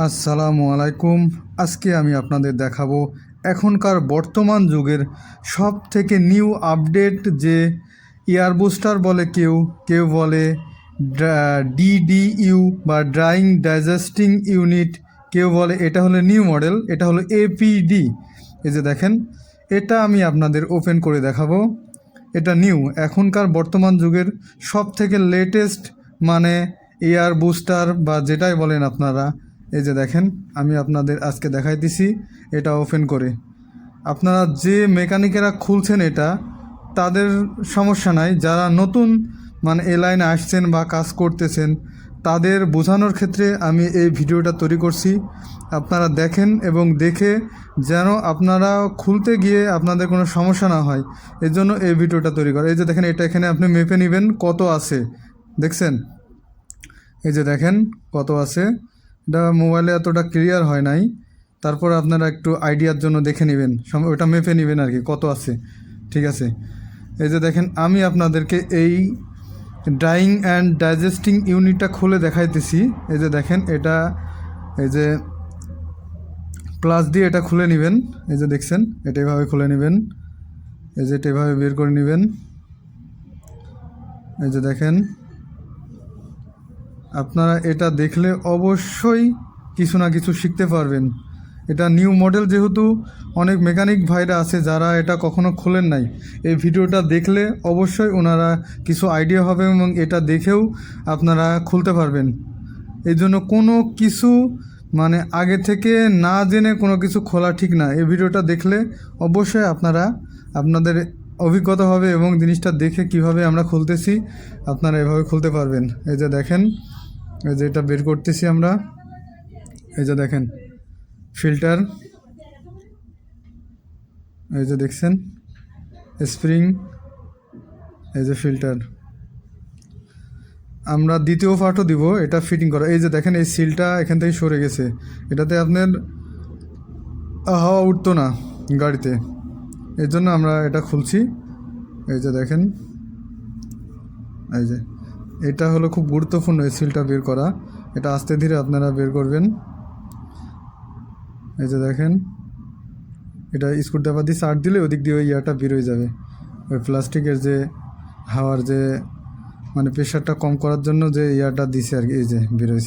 আসসালামু আলাইকুম। আজকে আমি আপনাদের দেখাবো এখনকার বর্তমান যুগের সব থেকে নিউ আপডেট যে এয়ার বুস্টার বলে, কেউ কেউ বলে ডিডিইউ বা ড্রাইং ডাইজেস্টিং ইউনিট, কেউ বলে এটা হলো নিউ মডেল, এটা হলো এপিডি। এই যে দেখেন, এটা আমি আপনাদের ওপেন করে দেখাবো। এটা নিউ এখনকার বর্তমান যুগের সব থেকে লেটেস্ট মানে এয়ার বুস্টার বা যেটাই বলেন আপনারা। এই যে দেখেন, আমি আপনাদের আজকে দেখাইতেছি এটা ওপেন করে। আপনারা যে মেকানিকেরা খুলছেন এটা, তাদের সমস্যা নাই। যারা নতুন মানে এ লাইনে আসছেন বা কাজ করতেছেন, তাদের বোঝানোর ক্ষেত্রে আমি এই ভিডিওটা তৈরি করছি। আপনারা দেখেন এবং দেখে যেন আপনারা খুলতে গিয়ে আপনাদের কোনো সমস্যা না হয়, এর জন্য এই ভিডিওটা তৈরি করা। এই যে দেখেন, এটা এখানে আপনি মেপে নেবেন কত আছে, দেখছেন? এই যে দেখেন কত আছে। এটা মোবাইলে এতটা ক্লিয়ার হয় নাই, তারপর আপনারা একটু আইডিয়ার জন্য দেখে নেবেন, ওটা মেপে নেবেন আর কি কত আছে। ঠিক আছে, এই যে দেখেন, আমি আপনাদেরকে এই ড্রাইং অ্যান্ড ডাইজেস্টিং ইউনিটটা খুলে দেখাইতেছি। এই যে দেখেন, এটা এই যে প্লাস দিয়ে এটা খুলে নেবেন। এই যে দেখছেন, এটা এভাবে খুলে নেবেন। এই যে এটা এভাবে বের করে নেবেন। এই যে দেখেন, আপনারা এটা দেখলে অবশ্যই কিছু না কিছু শিখতে পারবেন। এটা নিউ মডেল, যেহেতু অনেক মেকানিক ভাইরা আছে যারা এটা কখনো খোলেন নাই। এই ভিডিওটা দেখলে অবশ্যই ওনারা কিছু আইডিয়া হবে এবং এটা দেখেও আপনারা খুলতে পারবেন। এই জন্য কোনো কিছু মানে আগে থেকে না জেনে কোনো কিছু খোলা ঠিক না। এই ভিডিওটা দেখলে অবশ্যই আপনাদের অভিজ্ঞতা হবে এবং জিনিসটা দেখে কিভাবে আমরা খুলতেছি আপনারা এভাবে খুলতে পারবেন। এই যে দেখেন, এই যে এটা বের করতেছি আমরা। এই যে দেখেন ফিল্টার, এই যে দেখছেন স্প্রিং, এই যে ফিল্টার। আমরা দ্বিতীয় পার্টও দিব এটা ফিটিং করা। এই যে দেখেন, এই সিলটা এখান থেকে সরে গেছে, এটাতে আপনার হাওয়া উঠতো না গাড়িতে, এর জন্য আমরা এটা খুলছি। এই যে দেখেন, এই যে এটা হলো খুব গুরুত্বপূর্ণ এই সিলটা বের করা। এটা আস্তে ধীরে আপনারা বের করবেন। এই যে দেখেন, এটা স্ক্রুড্রাইভার দিয়ে চার্জ দিলে ওদিক দিয়ে ওই ইয়াটা বের হয়ে যাবে। ওই প্লাস্টিকের যে হাওয়ার যে মানে প্রেশারটা কম করার জন্য যে ইয়াটা দিছে আর কি, এই যে বের হয়েছে।